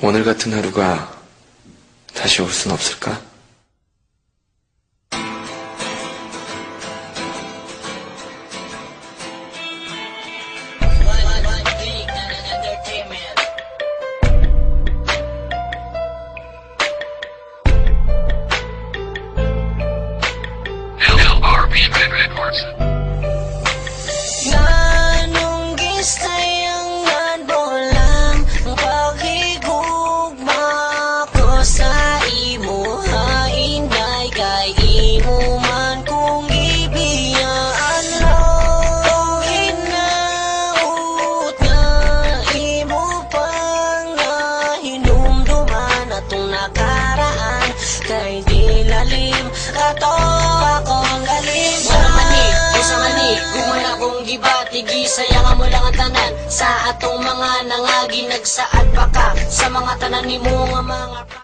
오늘 같은 하루가 다시 올 순 없을까? Kay di lalim, ato akong galing. Wala mani, isa mani, gumana kong gibatigi, sayang mo lang ang tanan. Sa atong mga nangagi, nagsaad pa ka, sa mga tanan ni mo nga mga